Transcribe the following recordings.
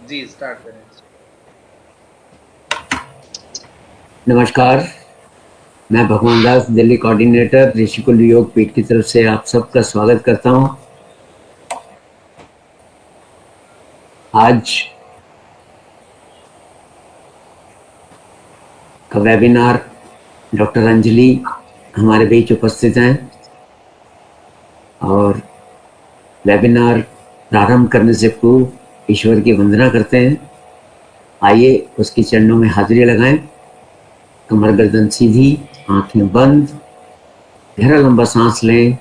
जी start करें। नमस्कार, मैं भगवान दास, दिल्ली कोऑर्डिनेटर ऋषिकुल योग पीठ की तरफ से आप सबका स्वागत करता हूं। आज का वेबिनार डॉक्टर अंजलि हमारे बीच उपस्थित हैं और वेबिनार प्रारंभ करने से पूर्व ईश्वर की वंदना करते हैं। आइए उसके चरणों में हाजिरी लगाएं। कमर गर्दन सीधी, आंखें बंद, गहरा लंबा सांस लें।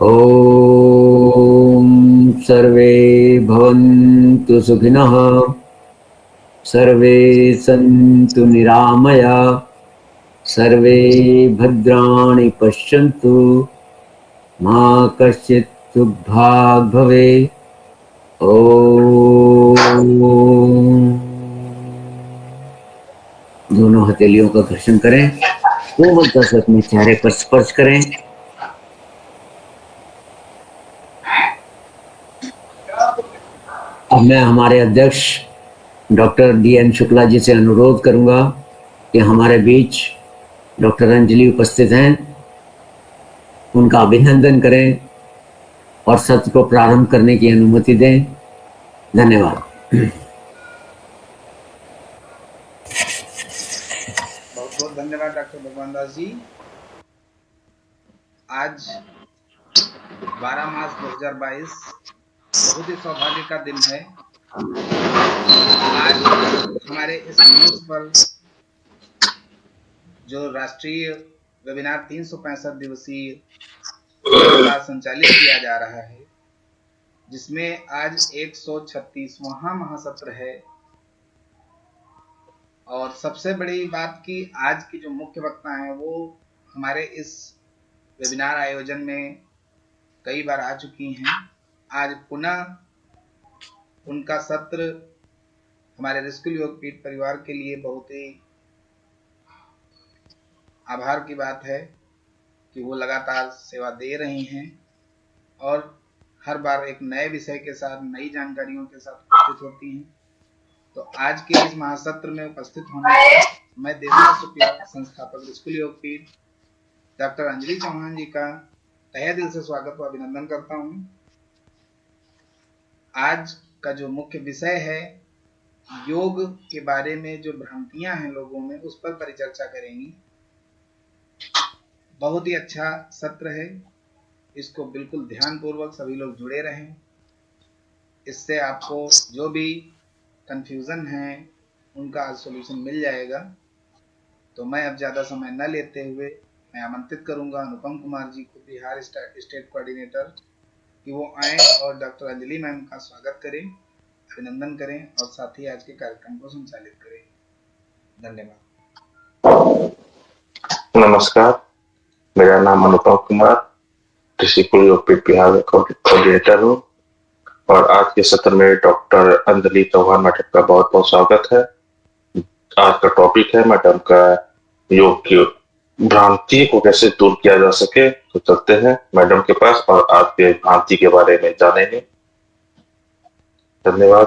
ओम सर्वे भवन्तु सुखिनः, सर्वे सन्तु निरामया, सर्वे भद्राणि पश्यन्तु, मा कश्चित् दुर्भाग् भवेत्। ओम। दोनों हथेलियों का घर्षण करें, कोमल से अपने चेहरे पर स्पर्श करें। अब मैं हमारे अध्यक्ष डॉक्टर DN शुक्ला जी से अनुरोध करूंगा कि हमारे बीच डॉक्टर अंजलि उपस्थित हैं, उनका अभिनंदन करें और सत्र को प्रारंभ करने की अनुमति दें। धन्यवाद। बहुत बहुत धन्यवाद डॉक्टर भगवान दास जी। आज 12 मार्च 2022 बहुत ही सौभाग्य का दिन है। आज हमारे इस मंच पर जो राष्ट्रीय वेबिनार 365 दिवसीय लगातार संचालित किया जा रहा है, जिसमें आज 136वां महासत्र है। और सबसे बड़ी बात कि आज की जो मुख्य वक्ता हैं वो हमारे इस वेबिनार आयोजन में कई बार आ चुकी हैं। आज पुनः उनका सत्र हमारे ऋषिकुल योग पीठ परिवार के लिए बहुत ही आभार की बात है कि वो लगातार सेवा दे रही हैं और हर बार एक नए विषय के साथ, नई जानकारियों के साथ उपस्थित होती हैं। तो आज के इस महासत्र में उपस्थित होने पर मैं देवदास शुक्ला, संस्थापक ऋषिकुल योग पीठ, डॉक्टर अंजलि चौहान जी का तहे दिल से स्वागत व अभिनंदन करता हूँ। आज का जो मुख्य विषय है, योग के बारे में जो भ्रांतियां हैं लोगों में, उस पर परिचर्चा करेंगी। बहुत ही अच्छा सत्र है, इसको बिल्कुल ध्यानपूर्वक सभी लोग जुड़े रहें। इससे आपको जो भी कंफ्यूजन है उनका सॉल्यूशन मिल जाएगा। तो मैं अब ज़्यादा समय न लेते हुए मैं आमंत्रित करूंगा अनुपम कुमार जी को, बिहार स्टेट कोऑर्डिनेटर, कि वो आए और डॉक्टर अंजलि मैम का स्वागत करें, अभिनंदन करें और साथ ही आज के कार्यक्रम को संचालित करें। धन्यवाद। नमस्कार, मेरा नाम अनुपम कुमार, ऋषिकुल योग पीठ बिहार में कोऑर्डिनेटर हूँ और आज के सत्र में डॉक्टर अंजलि चौहान मैडम का बहुत बहुत स्वागत है। आज का टॉपिक है मैडम का योग की भ्रांति को कैसे दूर किया जा सके। तो चलते हैं मैडम के पास और आज के भ्रांति के बारे में जानेंगे। धन्यवाद।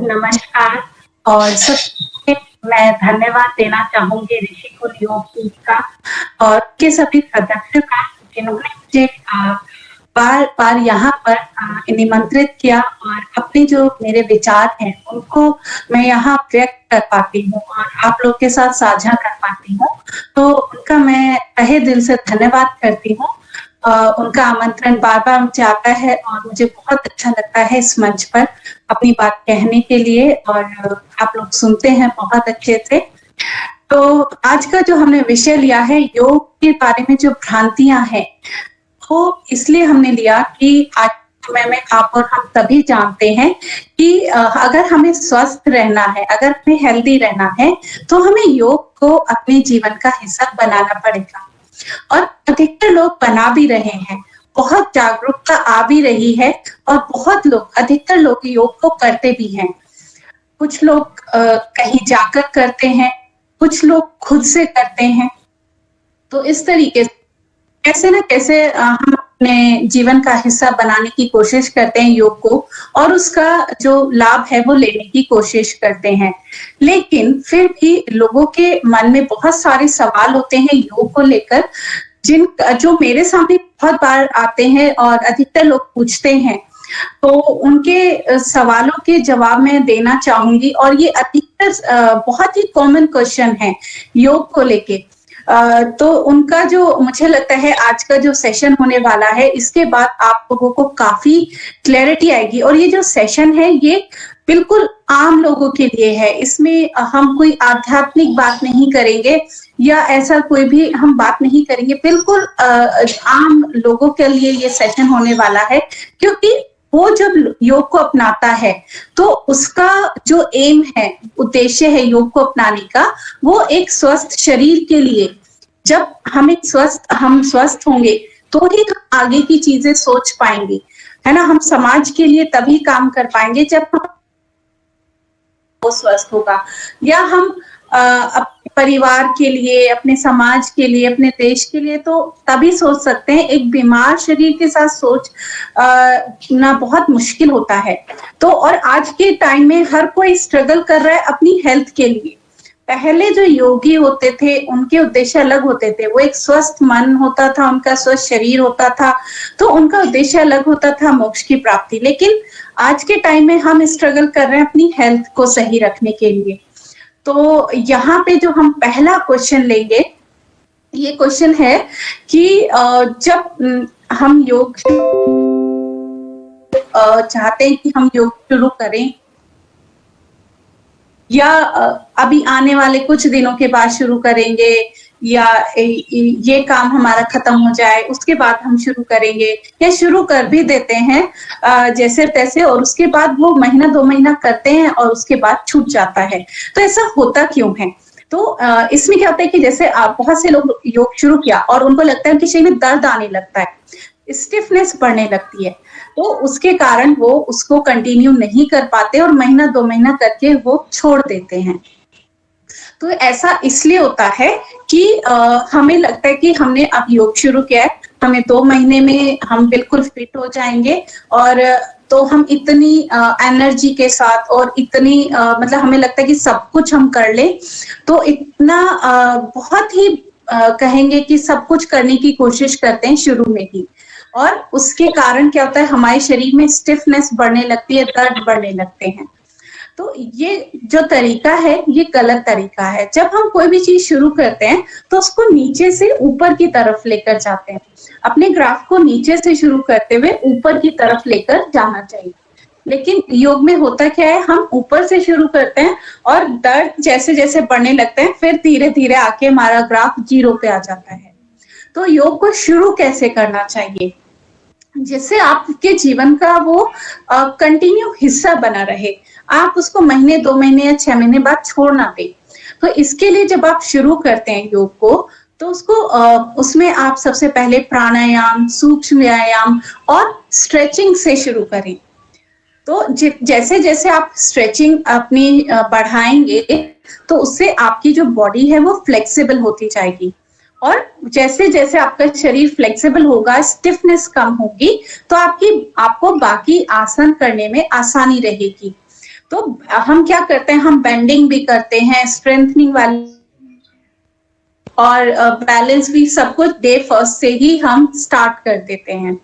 नमस्कार। और सबसे मैं धन्यवाद देना चाहूंगी ऋषिकुल योग पीठ का और के सभी सदस्यों का, जिन्होंने मुझे बार बार यहाँ पर निमंत्रित किया और अपने जो मेरे विचार हैं उनको मैं यहाँ व्यक्त कर पाती हूँ और आप लोग के साथ साझा कर पाती हूँ। तो उनका मैं तहे दिल से धन्यवाद करती हूँ। उनका आमंत्रण बार बार मुझे आता है और मुझे बहुत अच्छा लगता है इस मंच पर अपनी बात कहने के लिए, और आप लोग सुनते हैं बहुत अच्छे से। तो आज का जो हमने विषय लिया है, योग के बारे में जो भ्रांतियां हैं, वो इसलिए हमने लिया कि आज समय में आप और हम सभी जानते हैं कि अगर हमें स्वस्थ रहना है, अगर हमें हेल्दी रहना है, तो हमें योग को अपने जीवन का हिस्सा बनाना पड़ेगा। और अधिकतर लोग बना भी रहे हैं, बहुत जागरूकता आ भी रही है और बहुत लोग, अधिकतर लोग योग को करते भी हैं। कुछ लोग कहीं जाकर करते हैं, कुछ लोग खुद से करते हैं। तो इस तरीके से कैसे न कैसे हम अपने जीवन का हिस्सा बनाने की कोशिश करते हैं योग को, और उसका जो लाभ है वो लेने की कोशिश करते हैं। लेकिन फिर भी लोगों के मन में बहुत सारे सवाल होते हैं योग को लेकर, जो मेरे सामने बहुत बार आते हैं और अधिकतर लोग पूछते हैं। तो उनके सवालों के जवाब मैं देना चाहूंगी, और ये अधिकतर बहुत ही कॉमन क्वेश्चन है योग को लेके। तो उनका जो मुझे लगता है आज का जो सेशन होने वाला है, इसके बाद आप लोगों को काफी क्लैरिटी आएगी। और ये जो सेशन है ये बिल्कुल आम लोगों के लिए है, इसमें हम कोई आध्यात्मिक बात नहीं करेंगे या ऐसा कोई भी हम बात नहीं करेंगे, बिल्कुल आम लोगों के लिए ये सेशन होने वाला है। क्योंकि वो जब योग को अपनाता है तो उसका जो एम है, उद्देश्य है योग को अपनाने का, वो एक स्वस्थ शरीर के लिए। जब हम स्वस्थ होंगे तो ही हम आगे की चीजें सोच पाएंगे, है ना। हम समाज के लिए तभी काम कर पाएंगे जब वो स्वस्थ होगा, या हम अपने परिवार के लिए, अपने समाज के लिए, अपने देश के लिए तो तभी सोच सकते हैं। एक बीमार शरीर के साथ सोच ना बहुत मुश्किल होता है। तो और आज के टाइम में हर कोई स्ट्रगल कर रहा है अपनी हेल्थ के लिए। पहले जो योगी होते थे उनके उद्देश्य अलग होते थे, वो एक स्वस्थ मन होता था, उनका स्वस्थ शरीर होता था, तो उनका उद्देश्य अलग होता था, मोक्ष की प्राप्ति। लेकिन आज के टाइम में हम स्ट्रगल कर रहे हैं अपनी हेल्थ को सही रखने के लिए। तो यहाँ पे जो हम पहला क्वेश्चन लेंगे, ये क्वेश्चन है कि जब हम योग चाहते हैं कि हम योग शुरू करें, या अभी आने वाले कुछ दिनों के बाद शुरू करेंगे, या ये काम हमारा खत्म हो जाए उसके बाद हम शुरू करेंगे, या शुरू कर भी देते हैं जैसे तैसे, और उसके बाद वो महीना 2 महीना करते हैं और उसके बाद छूट जाता है। तो ऐसा होता क्यों है? तो इसमें क्या होता है कि जैसे बहुत से लोग योग शुरू किया और उनको लगता है कि शरीर में दर्द आने लगता है, स्टिफनेस बढ़ने लगती है, तो उसके कारण वो उसको कंटिन्यू नहीं कर पाते और महीना 2 महीना करके वो छोड़ देते हैं। तो ऐसा इसलिए होता है कि हमें लगता है कि हमने अब योग शुरू किया है, हमें 2 महीने में हम बिल्कुल फिट हो जाएंगे, और तो हम इतनी एनर्जी के साथ और इतनी मतलब हमें लगता है कि सब कुछ हम कर ले, तो इतना बहुत ही कहेंगे कि सब कुछ करने की कोशिश करते हैं शुरू में ही, और उसके कारण क्या होता है हमारे शरीर में स्टिफनेस बढ़ने लगती है, दर्द बढ़ने लगते हैं। तो ये जो तरीका है ये गलत तरीका है। जब हम कोई भी चीज शुरू करते हैं तो उसको नीचे से ऊपर की तरफ लेकर जाते हैं, अपने ग्राफ को नीचे से शुरू करते हुए ऊपर की तरफ लेकर जाना चाहिए। लेकिन योग में होता क्या है, हम ऊपर से शुरू करते हैं और दर्द जैसे जैसे बढ़ने लगते हैं, फिर धीरे धीरे आके हमारा ग्राफ 0 पे आ जाता है। तो योग को शुरू कैसे करना चाहिए जिससे आपके जीवन का वो कंटिन्यू हिस्सा बना रहे, आप उसको महीने 2 महीने या 6 महीने बाद छोड़ ना दें। तो इसके लिए जब आप शुरू करते हैं योग को, तो उसको उसमें आप सबसे पहले प्राणायाम, सूक्ष्म व्यायाम और स्ट्रेचिंग से शुरू करें। तो जैसे जैसे आप स्ट्रेचिंग अपनी बढ़ाएंगे तो उससे आपकी जो बॉडी है वो फ्लेक्सिबल होती जाएगी, और जैसे जैसे आपका शरीर फ्लेक्सिबल होगा, स्टिफनेस कम होगी, तो आपको बाकी आसन करने में आसानी रहेगी। तो हम क्या करते हैं, हम बेंडिंग भी करते हैं, स्ट्रेंथनिंग वाली और बैलेंस भी, सब कुछ डे फर्स्ट से ही हम स्टार्ट कर देते हैं।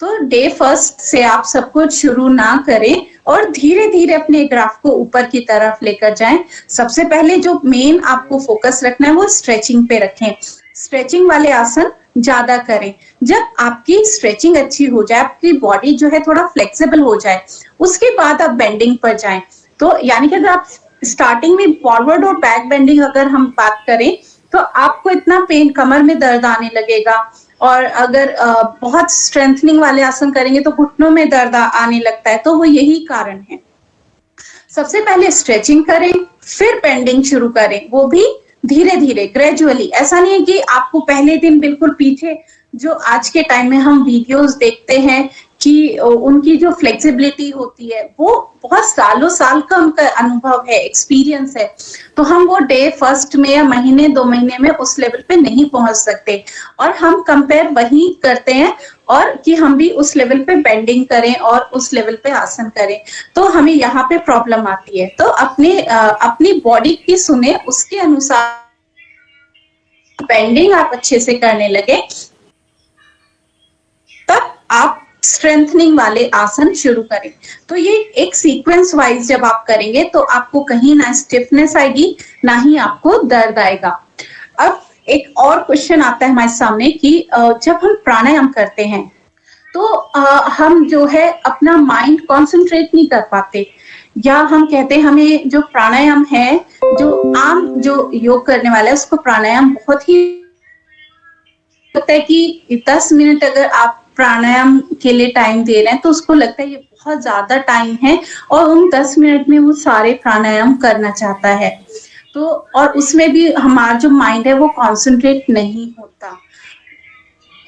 तो डे फर्स्ट से आप सब कुछ शुरू ना करें और धीरे धीरे अपने ग्राफ को ऊपर की तरफ लेकर जाएं। सबसे पहले जो मेन आपको फोकस रखना है वो स्ट्रेचिंग पे रखें, स्ट्रेचिंग वाले आसन ज्यादा करें। जब आपकी स्ट्रेचिंग अच्छी हो जाए, आपकी बॉडी जो है थोड़ा फ्लेक्सिबल हो जाए, उसके बाद आप बेंडिंग पर जाएं। तो यानी कि अगर आप स्टार्टिंग में फॉरवर्ड और बैक बेंडिंग अगर हम बात करें तो आपको इतना पेन, कमर में दर्द आने लगेगा, और अगर बहुत स्ट्रेंथनिंग वाले आसन करेंगे तो घुटनों में दर्द आने लगता है। तो वो यही कारण है। सबसे पहले स्ट्रेचिंग करें, फिर बेंडिंग शुरू करें, वो भी धीरे धीरे ग्रेजुअली। ऐसा नहीं है कि आपको पहले दिन बिल्कुल पीछे, जो आज के टाइम में हम वीडियोस देखते हैं कि उनकी जो फ्लेक्सिबिलिटी होती है वो बहुत सालों साल का उनका अनुभव है, एक्सपीरियंस है, तो हम वो डे फर्स्ट में या महीने 2 महीने में उस लेवल पे नहीं पहुंच सकते, और हम कंपेयर वही करते हैं और कि हम भी उस लेवल पे बेंडिंग करें और उस लेवल पे आसन करें, तो हमें यहाँ पे प्रॉब्लम आती है। तो अपनी बॉडी की सुने, उसके अनुसार बेंडिंग आप अच्छे से करने लगे, तब आप स्ट्रेंथनिंग वाले आसन शुरू करें। तो ये एक सीक्वेंस वाइज जब आप करेंगे तो आपको कहीं ना स्टिफनेस आएगी, ना ही आपको दर्द आएगा। अब एक और क्वेश्चन आता है हमारे सामने कि जब हम प्राणायाम करते हैं तो हम जो है अपना माइंड कॉन्सेंट्रेट नहीं कर पाते, या हम कहते हैं हमें जो प्राणायाम है, जो आम जो योग करने वाला है उसको प्राणायाम बहुत ही लगता है कि 10 मिनट अगर आप प्राणायाम के लिए टाइम दे रहे हैं तो उसको लगता है ये बहुत ज्यादा टाइम है, और उन 10 मिनट में वो सारे प्राणायाम करना चाहता है। तो और उसमें भी हमारा जो माइंड है वो कॉन्सेंट्रेट नहीं होता,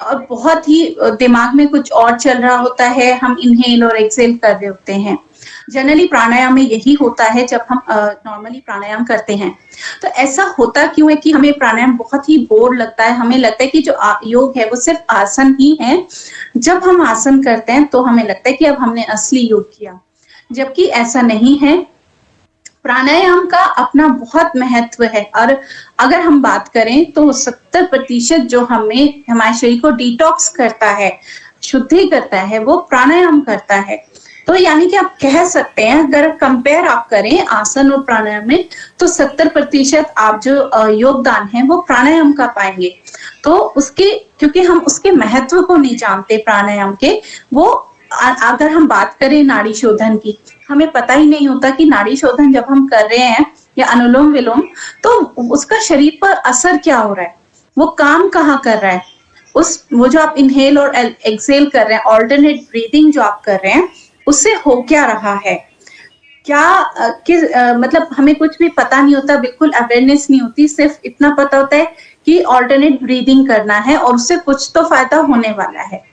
और बहुत ही दिमाग में कुछ और चल रहा होता है, हम इनहेल और एक्सेल कर रहे होते हैं। जनरली प्राणायाम में यही होता है जब हम नॉर्मली प्राणायाम करते हैं। तो ऐसा होता क्यों है कि हमें प्राणायाम बहुत ही बोर लगता है, हमें लगता है कि जो योग है वो सिर्फ आसन ही है। जब हम आसन करते हैं तो हमें लगता है कि अब हमने असली योग किया, जबकि ऐसा नहीं है। प्राणायाम का अपना बहुत महत्व है, और अगर हम बात करें तो 70% जो हमारे शरीर को डिटॉक्स करता है, शुद्धि करता है, वो प्राणायाम करता है। तो यानी कि आप कह सकते हैं अगर कंपेयर आप करें आसन और प्राणायाम में, तो 70% आप जो योगदान है वो प्राणायाम का पाएंगे। तो उसके, क्योंकि हम उसके महत्व को नहीं जानते प्राणायाम के, वो अगर हम बात करें नाड़ी शोधन की, हमें पता ही नहीं होता कि नाड़ी शोधन जब हम कर रहे हैं या अनुलोम विलोम, तो उसका शरीर पर असर क्या हो रहा है, वो काम कहाँ कर रहा है, वो जो आप इनहेल और एक्सेल कर रहे हैं, ऑल्टरनेट ब्रीदिंग जो आप कर रहे हैं, उससे हो क्या रहा है, क्या मतलब हमें कुछ भी पता नहीं होता, बिल्कुल अवेयरनेस नहीं होती, सिर्फ इतना पता होता है कि ऑल्टरनेट ब्रीदिंग करना है और उससे कुछ तो फायदा होने वाला है।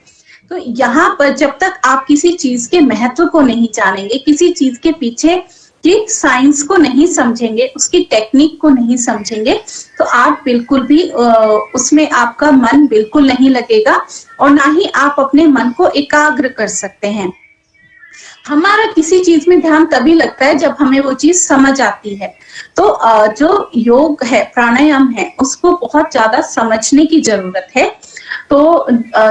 तो यहाँ पर जब तक आप किसी चीज के महत्व को नहीं जानेंगे, किसी चीज के पीछे की साइंस को नहीं समझेंगे, उसकी टेक्निक को नहीं समझेंगे, तो आप बिल्कुल भी उसमें आपका मन बिल्कुल नहीं लगेगा, और ना ही आप अपने मन को एकाग्र कर सकते हैं। हमारा किसी चीज में ध्यान तभी लगता है जब हमें वो चीज समझ आती है। तो जो योग है, प्राणायाम है, उसको बहुत ज्यादा समझने की जरूरत है। तो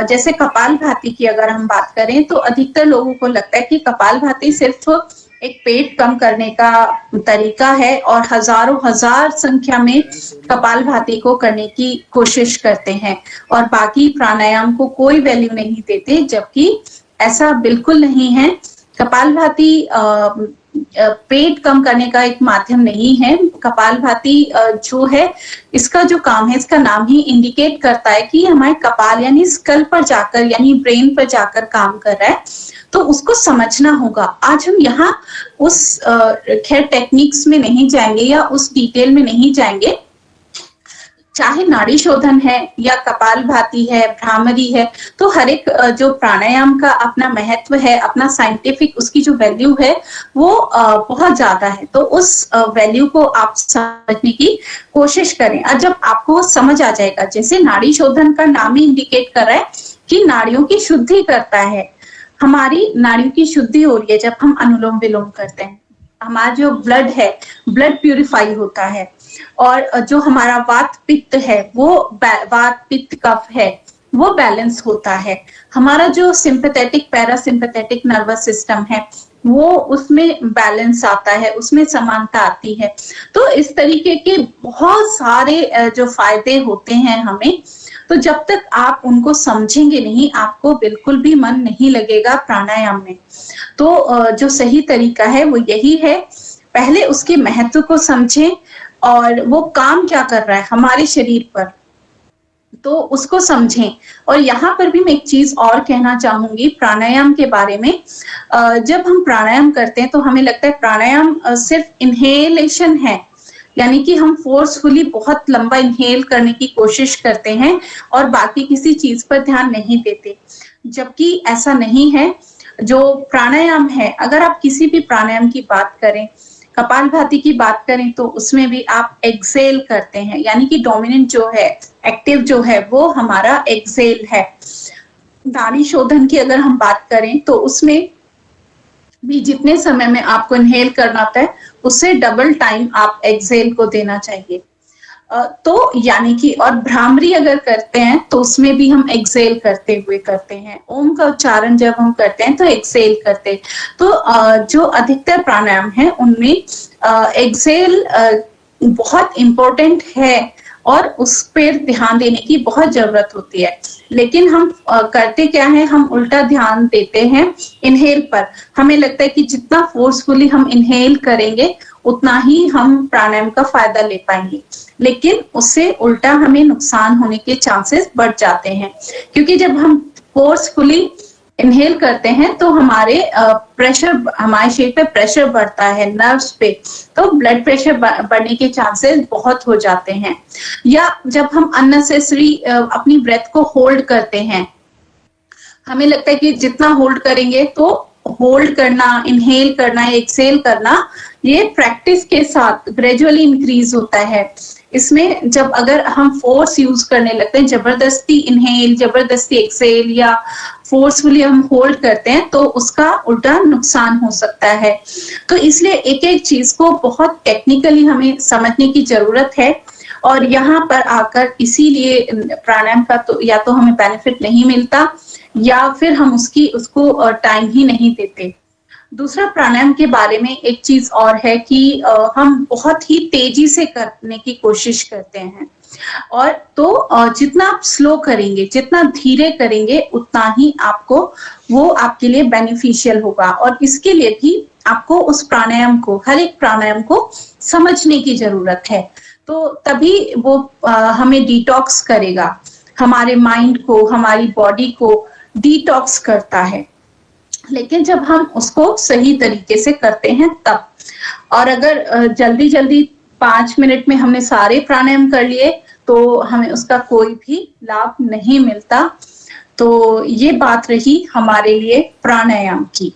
जैसे कपालभाति की अगर हम बात करें तो अधिकतर लोगों को लगता है कि कपालभाति सिर्फ एक पेट कम करने का तरीका है, और हजारों हजार संख्या में कपालभाति को करने की कोशिश करते हैं और बाकी प्राणायाम को कोई वैल्यू नहीं देते, जबकि ऐसा बिल्कुल नहीं है। कपालभाति पेट कम करने का एक माध्यम नहीं है। कपालभाति जो है, इसका जो काम है, इसका नाम ही इंडिकेट करता है कि हमारे कपाल यानी स्कल पर जाकर, यानी ब्रेन पर जाकर काम कर रहा है, तो उसको समझना होगा। आज हम यहाँ उस खैर टेक्निक्स में नहीं जाएंगे या उस डिटेल में नहीं जाएंगे, चाहे नाड़ी शोधन है या कपालभाति है, भ्रामरी है, तो हर एक जो प्राणायाम का अपना महत्व है, अपना साइंटिफिक उसकी जो वैल्यू है वो बहुत ज्यादा है। तो उस वैल्यू को आप समझने की कोशिश करें, और जब आपको समझ आ जाएगा, जैसे नाड़ी शोधन का नाम ही इंडिकेट कर रहा है कि नाड़ियों की शुद्धि करता है, हमारी नाड़ियों की शुद्धि हो रही है जब हम अनुलोम विलोम करते हैं। हमारा जो ब्लड है, ब्लड प्यूरिफाई होता है, और जो हमारा वात पित्त है, वो वात पित्त कफ है, वो बैलेंस होता है। हमारा जो सिंपैथेटिक पैरासिम्पैथेटिक नर्वस सिस्टम है, वो उसमें बैलेंस आता है, उसमें समानता आती है। तो इस तरीके के बहुत सारे जो फायदे होते हैं हमें, तो जब तक आप उनको समझेंगे नहीं, आपको बिल्कुल भी मन नहीं लगेगा प्राणायाम में। तो जो सही तरीका है वो यही है, पहले उसके महत्व को समझें और वो काम क्या कर रहा है हमारे शरीर पर, तो उसको समझें। और यहाँ पर भी मैं एक चीज और कहना चाहूंगी प्राणायाम के बारे में। जब हम प्राणायाम करते हैं तो हमें लगता है प्राणायाम सिर्फ इनहेलेशन है, यानी कि हम फोर्सफुली बहुत लंबा इनहेल करने की कोशिश करते हैं और बाकी किसी चीज पर ध्यान नहीं देते। जबकि ऐसा नहीं है। जो प्राणायाम है, अगर आप किसी भी प्राणायाम की बात करें, कपालभाति की बात करें, तो उसमें भी आप एक्सेल करते हैं, यानी कि डोमिनेंट जो है, एक्टिव जो है, वो हमारा एक्सेल है। नाड़ी शोधन की अगर हम बात करें तो उसमें भी जितने समय में आपको इनहेल करना होता है, उससे डबल टाइम आप एक्सेल को देना चाहिए। तो यानी कि, और भ्रामरी अगर करते हैं तो उसमें भी हम एक्सेल करते हुए करते हैं। ओम का उच्चारण जब हम करते हैं तो एक्सेल करते हैं। तो जो अधिकतर प्राणायाम है उनमें एक्सेल बहुत इंपॉर्टेंट है और उस पर ध्यान देने की बहुत जरूरत होती है। लेकिन हम करते क्या है, हम उल्टा ध्यान देते हैं इनहेल पर। हमें लगता है कि जितना फोर्सफुली हम इनहेल करेंगे उतना ही हम प्राणायाम का फायदा ले पाएंगे, लेकिन उससे उल्टा हमें नुकसान होने के चांसेस बढ़ जाते हैं। क्योंकि जब हम फोर्सफुली इनहेल करते हैं तो हमारे प्रेशर, हमारे शरीर पे प्रेशर बढ़ता है, नर्व्स पे, तो ब्लड प्रेशर बढ़ने के चांसेस बहुत हो जाते हैं। या जब हम अननेसेसरी अपनी ब्रेथ को होल्ड करते हैं, हमें लगता है कि जितना होल्ड करेंगे, तो होल्ड करना, इनहेल करना, एक्सेल करना, ये प्रैक्टिस के साथ ग्रेजुअली इंक्रीज होता है। इसमें जब अगर हम फोर्स यूज करने लगते हैं, जबरदस्ती इनहेल, जबरदस्ती एक्सेल या फोर्सफुली हम होल्ड करते हैं, तो उसका उल्टा नुकसान हो सकता है। तो इसलिए एक एक चीज को बहुत टेक्निकली हमें समझने की जरूरत है। और यहाँ पर आकर इसीलिए प्राणायाम का तो या तो हमें बेनिफिट नहीं मिलता, या फिर हम उसको टाइम ही नहीं देते। दूसरा, प्राणायाम के बारे में एक चीज और है कि हम बहुत ही तेजी से करने की कोशिश करते हैं, और तो जितना आप स्लो करेंगे, जितना धीरे करेंगे, उतना ही आपको वो आपके लिए बेनिफिशियल होगा। और इसके लिए भी आपको उस प्राणायाम को, हर एक प्राणायाम को समझने की जरूरत है। तो तभी वो हमें डिटॉक्स करेगा, हमारे माइंड को, हमारी बॉडी को डिटॉक्स करता है। लेकिन जब हम उसको सही तरीके से करते हैं तब। और अगर जल्दी जल्दी 5 मिनट में हमने सारे प्राणायाम कर लिए, तो हमें उसका कोई भी लाभ नहीं मिलता। तो ये बात रही हमारे लिए प्राणायाम की।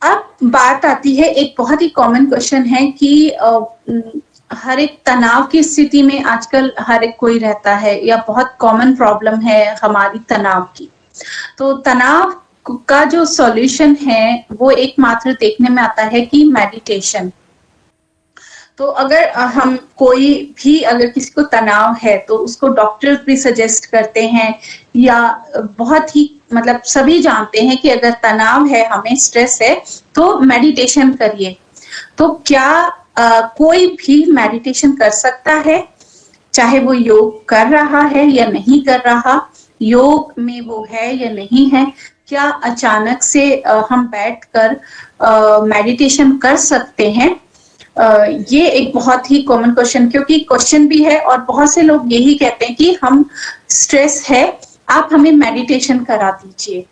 अब बात आती है, एक बहुत ही कॉमन क्वेश्चन है कि हर एक तनाव की स्थिति में आजकल हर एक कोई रहता है, या बहुत कॉमन प्रॉब्लम है हमारी तनाव की। तो तनाव का जो सॉल्यूशन है वो एकमात्र देखने में आता है कि मेडिटेशन। तो अगर हम कोई भी, अगर किसी को तनाव है तो उसको डॉक्टर भी सजेस्ट करते हैं, या बहुत ही मतलब सभी जानते हैं कि अगर तनाव है, हमें स्ट्रेस है, तो मेडिटेशन करिए। तो क्या कोई भी मेडिटेशन कर सकता है, चाहे वो योग कर रहा है या नहीं कर रहा, योग में वो है या नहीं है? क्या अचानक से हम बैठकर मेडिटेशन कर सकते हैं? ये एक बहुत ही कॉमन क्वेश्चन, क्योंकि क्वेश्चन भी है और बहुत से लोग यही कहते हैं कि हम स्ट्रेस है, आप हमें मेडिटेशन करा दीजिए।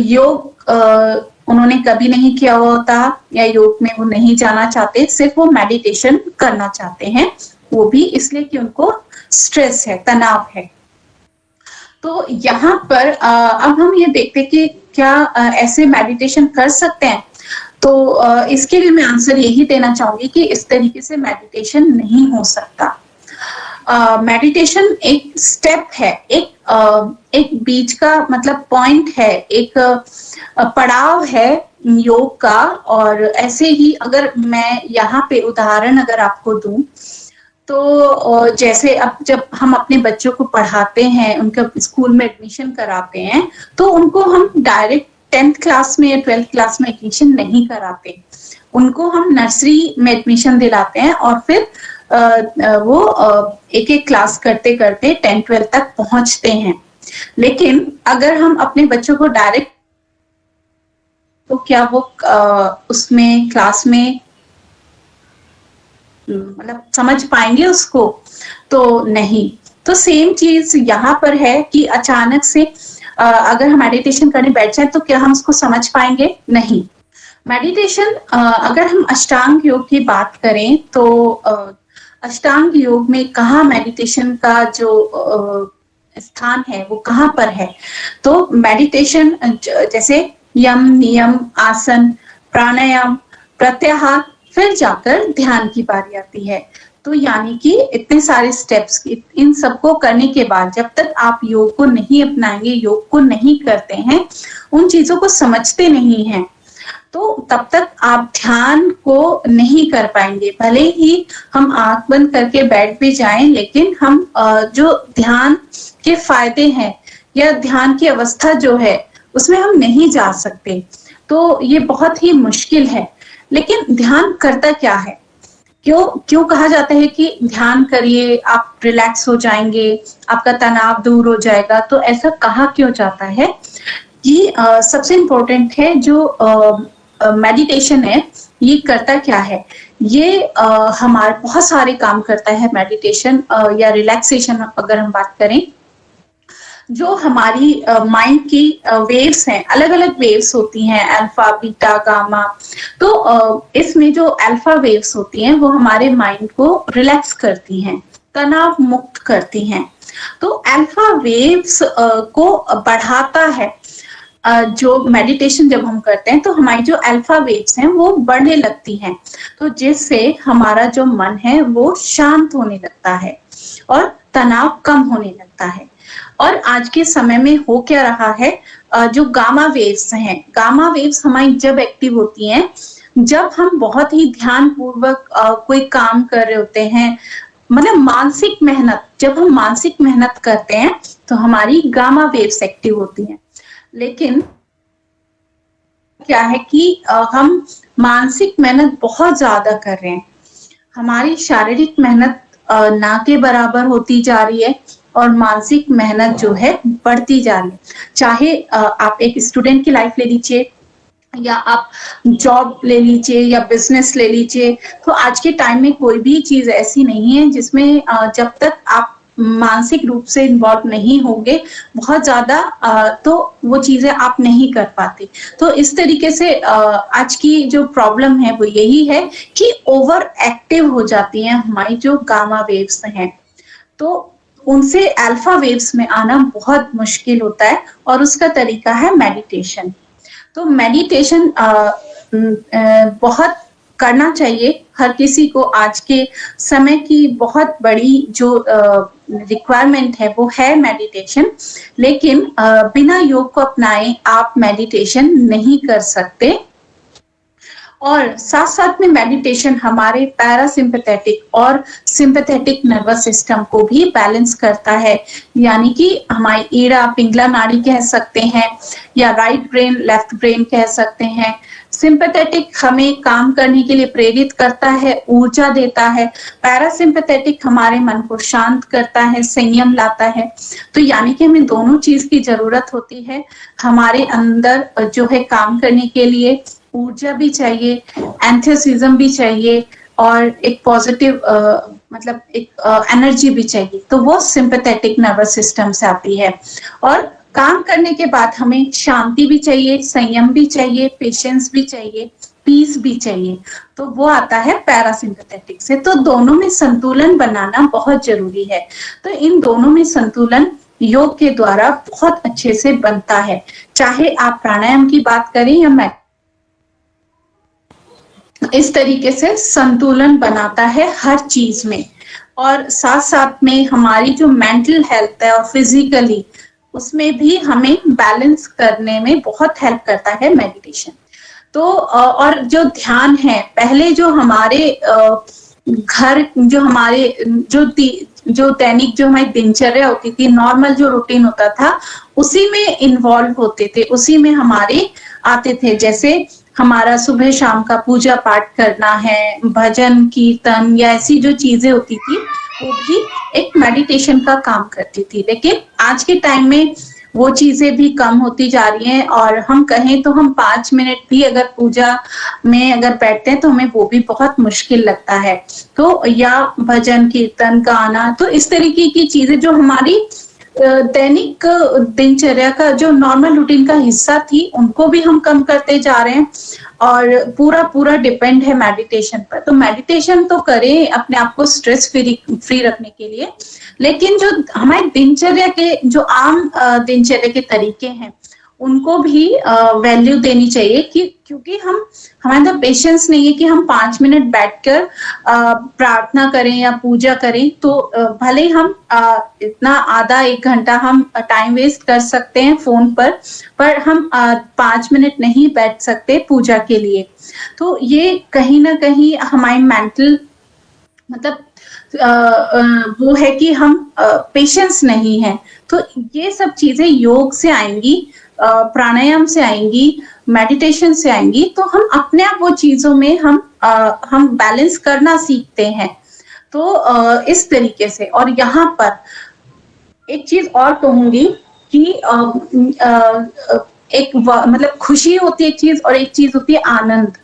योग उन्होंने कभी नहीं किया होता, या योग में वो नहीं जाना चाहते, सिर्फ वो मेडिटेशन करना चाहते हैं, वो भी इसलिए कि उनको स्ट्रेस है, तनाव है। तो यहाँ पर अब हम ये देखते हैं कि क्या ऐसे मेडिटेशन कर सकते हैं। तो इसके लिए मैं आंसर यही देना चाहूंगी कि इस तरीके से मेडिटेशन नहीं हो सकता। मेडिटेशन एक स्टेप है, एक बीच का मतलब पॉइंट है, एक पड़ाव है योग का। और ऐसे ही अगर मैं यहाँ पे उदाहरण अगर आपको दूं, तो जैसे अब जब हम अपने बच्चों को पढ़ाते हैं, उनका स्कूल में एडमिशन कराते हैं, तो उनको हम डायरेक्ट 10th क्लास में या 12th क्लास में एडमिशन नहीं कराते। उनको हम नर्सरी में एडमिशन दिलाते हैं, और फिर वो एक एक क्लास करते करते 10th-12th तक पहुंचते हैं। लेकिन अगर हम अपने बच्चों को डायरेक्ट, तो क्या वो उसमें क्लास में मतलब समझ पाएंगे उसको? तो नहीं। तो सेम चीज यहाँ पर है कि अचानक से अगर हम मेडिटेशन करने बैठ जाए तो क्या हम उसको समझ पाएंगे? नहीं। मेडिटेशन, अगर हम अष्टांग योग की बात करें तो अष्टांग योग में कहाँ मेडिटेशन का जो स्थान है वो कहाँ पर है। तो मेडिटेशन जैसे यम, नियम, आसन, प्राणायाम, प्रत्याहार, फिर जाकर ध्यान की बारी आती है। तो यानी कि इतने सारे स्टेप्स, इन सबको करने के बाद जब तक आप योग को नहीं अपनाएंगे, योग को नहीं करते हैं, उन चीजों को समझते नहीं हैं, तो तब तक आप ध्यान को नहीं कर पाएंगे। भले ही हम आंख बंद करके बेड पे जाएं, लेकिन हम जो ध्यान के फायदे हैं या ध्यान की अवस्था जो है उसमें हम नहीं जा सकते। तो ये बहुत ही मुश्किल है। लेकिन ध्यान करता क्या है? क्यों कहा जाता है कि ध्यान करिए, आप रिलैक्स हो जाएंगे, आपका तनाव दूर हो जाएगा? तो ऐसा कहा क्यों जाता है? ये सबसे इम्पोर्टेंट है जो मेडिटेशन है, ये करता क्या है? ये हमारे बहुत सारे काम करता है मेडिटेशन या रिलैक्सेशन। अगर हम बात करें, जो हमारी माइंड की वेव्स हैं, अलग अलग वेव्स होती हैं, अल्फा, बीटा, गामा। तो इसमें जो अल्फा वेव्स होती हैं वो हमारे माइंड को रिलैक्स करती हैं, तनाव मुक्त करती हैं। तो अल्फा वेव्स को बढ़ाता है। जो मेडिटेशन जब हम करते हैं तो हमारी जो अल्फा वेव्स हैं वो बढ़ने लगती हैं, तो जिससे हमारा जो मन है वो शांत होने लगता है और तनाव कम होने लगता है। और आज के समय में हो क्या रहा है, जो गामा वेव्स हैं, गामा वेव्स हमारी जब एक्टिव होती हैं, जब हम बहुत ही ध्यान पूर्वक कोई काम कर रहे होते हैं, मतलब मानसिक मेहनत, जब हम मानसिक मेहनत करते हैं तो हमारी गामा वेव्स एक्टिव होती हैं। लेकिन क्या है कि हम मानसिक मेहनत बहुत ज्यादा कर रहे हैं, हमारी शारीरिक मेहनत ना के बराबर होती जा रही है और मानसिक मेहनत जो है बढ़ती जा रही है। चाहे आप एक स्टूडेंट की लाइफ ले लीजिए, या आप जॉब ले लीजिए, या बिजनेस ले लीजिए। तो आज के टाइम में कोई भी चीज ऐसी नहीं है जिसमें जब तक आप मानसिक रूप से इन्वॉल्व नहीं होंगे बहुत ज्यादा, तो वो चीजें आप नहीं कर पाते। तो इस तरीके से आज की जो प्रॉब्लम है वो यही है कि ओवर एक्टिव हो जाती हैं हमारी जो गामा वेव्स हैं, तो उनसे अल्फा वेव्स में आना बहुत मुश्किल होता है, और उसका तरीका है मेडिटेशन। तो मेडिटेशन बहुत करना चाहिए हर किसी को। आज के समय की बहुत बड़ी जो रिक्वायरमेंट है वो है मेडिटेशन। लेकिन बिना योग को अपनाए आप मेडिटेशन नहीं कर सकते। और साथ साथ में मेडिटेशन हमारे पैरासिम्पैथेटिक और सिंपैथेटिक नर्वस सिस्टम को भी बैलेंस करता है, यानी कि हमारी ईड़ा पिंगला नाड़ी कह सकते हैं, या राइट ब्रेन लेफ्ट ब्रेन कह सकते हैं। सिंपैथेटिक हमें काम करने के लिए प्रेरित करता है, ऊर्जा देता है। पैरासिम्पैथेटिक हमारे मन को शांत करता है, संयम लाता है। तो यानी कि हमें दोनों चीज की जरूरत होती है। हमारे अंदर जो है काम करने के लिए ऊर्जा भी चाहिए, एंथुसिज्म भी चाहिए, और एक पॉजिटिव मतलब एक एनर्जी भी चाहिए। तो वो सिंपैथेटिक नर्वस सिस्टम से आती है। और काम करने के बाद हमें शांति भी चाहिए, संयम भी चाहिए, पेशेंस भी चाहिए, पीस भी चाहिए। तो वो आता है पैरासिम्पैथेटिक से। तो दोनों में संतुलन बनाना बहुत जरूरी है। तो इन दोनों में संतुलन योग के द्वारा बहुत अच्छे से बनता है। चाहे आप प्राणायाम की बात करें या मैं, इस तरीके से संतुलन बनाता है हर चीज में। और साथ साथ में हमारी जो मेंटल हेल्थ है और फिजिकली, उसमें भी हमें बैलेंस करने में बहुत हेल्प करता है मेडिटेशन। तो और जो ध्यान है, पहले जो हमारे घर, जो हमारे जो दैनिक जो हमारी दिनचर्या होती थी, नॉर्मल जो रूटीन होता था, उसी में इन्वॉल्व होते थे, उसी में हमारे आते थे। जैसे हमारा सुबह शाम का पूजा पाठ करना है, भजन कीर्तन, या ऐसी जो चीजें होती थी वो भी एक मेडिटेशन का काम करती थी। लेकिन आज के टाइम में वो चीजें भी कम होती जा रही हैं, और हम कहें तो हम 5 मिनट भी अगर पूजा में अगर बैठते हैं तो हमें वो भी बहुत मुश्किल लगता है। तो या भजन कीर्तन गाना, तो इस तरीके की चीजें जो हमारी दैनिक दिनचर्या का जो नॉर्मल रूटीन का हिस्सा थी उनको भी हम कम करते जा रहे हैं और पूरा डिपेंड है मेडिटेशन पर। तो मेडिटेशन तो करें अपने आप को स्ट्रेस फ्री रखने के लिए, लेकिन जो हमारे दिनचर्या के जो आम दिनचर्या के तरीके हैं उनको भी वैल्यू देनी चाहिए कि क्योंकि हमारे अंदर पेशेंस नहीं है कि हम 5 मिनट बैठकर प्रार्थना करें या पूजा करें। तो भले हम इतना आधा 1 घंटा हम टाइम वेस्ट कर सकते हैं फोन पर हम 5 मिनट नहीं बैठ सकते पूजा के लिए। तो ये कहीं ना कहीं हमारे मेंटल मतलब वो है कि हम पेशेंस नहीं है। तो ये सब चीजें योग से आएंगी, प्राणायाम से आएंगी, मेडिटेशन से आएंगी। तो हम अपने आप वो चीजों में हम बैलेंस करना सीखते हैं। तो इस तरीके से। और यहाँ पर एक चीज और कहूंगी कि एक मतलब खुशी होती है एक चीज और एक चीज होती है आनंद।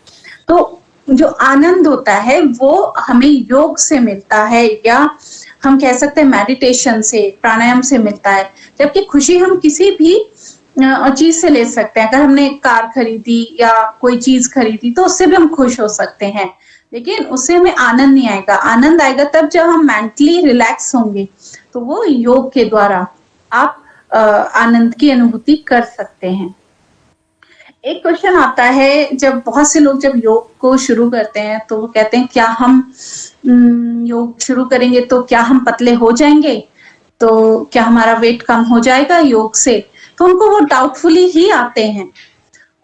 तो जो आनंद होता है वो हमें योग से मिलता है या हम कह सकते हैं मेडिटेशन से, प्राणायाम से मिलता है। जबकि खुशी हम किसी भी चीज से ले सकते हैं। अगर हमने कार खरीदी या कोई चीज खरीदी तो उससे भी हम खुश हो सकते हैं, लेकिन उससे हमें आनंद नहीं आएगा। आनंद आएगा तब जब हम मेंटली रिलैक्स होंगे। तो वो योग के द्वारा आप आनंद की अनुभूति कर सकते हैं। एक क्वेश्चन आता है, जब बहुत से लोग जब योग को शुरू करते हैं तो वो कहते हैं क्या हम योग शुरू करेंगे तो क्या हम पतले हो जाएंगे, तो क्या हमारा वेट कम हो जाएगा योग से। तो उनको वो डाउटफुली ही आते हैं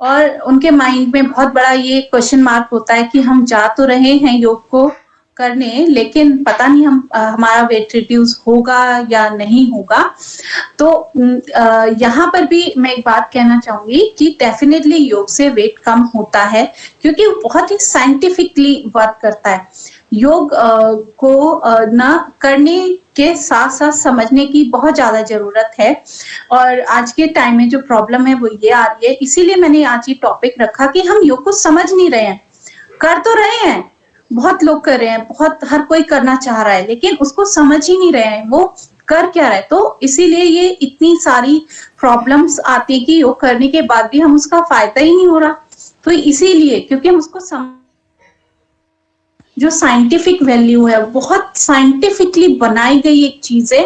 और उनके माइंड में बहुत बड़ा ये क्वेश्चन मार्क होता है कि हम जा तो रहे हैं योग को करने, लेकिन पता नहीं हमारा वेट रिड्यूस होगा या नहीं होगा। तो यहाँ पर भी मैं एक बात कहना चाहूंगी कि डेफिनेटली योग से वेट कम होता है, क्योंकि वो बहुत ही साइंटिफिकली वर्क करता है। योग को ना करने के साथ साथ समझने की बहुत ज्यादा जरूरत है। और आज के टाइम में जो प्रॉब्लम है वो ये आ रही है, इसीलिए मैंने आज ये टॉपिक रखा कि हम योग को समझ नहीं रहे हैं। कर तो रहे हैं, बहुत लोग कर रहे हैं, बहुत हर कोई करना चाह रहा है, लेकिन उसको समझ ही नहीं रहे हैं वो कर क्या रहा है। तो इसीलिए ये इतनी सारी प्रॉब्लम्स आती है कि योग करने के बाद भी हम उसका फायदा ही नहीं हो रहा। तो इसीलिए क्योंकि हम उसको जो साइंटिफिक वैल्यू है, बहुत साइंटिफिकली बनाई गई एक चीज है,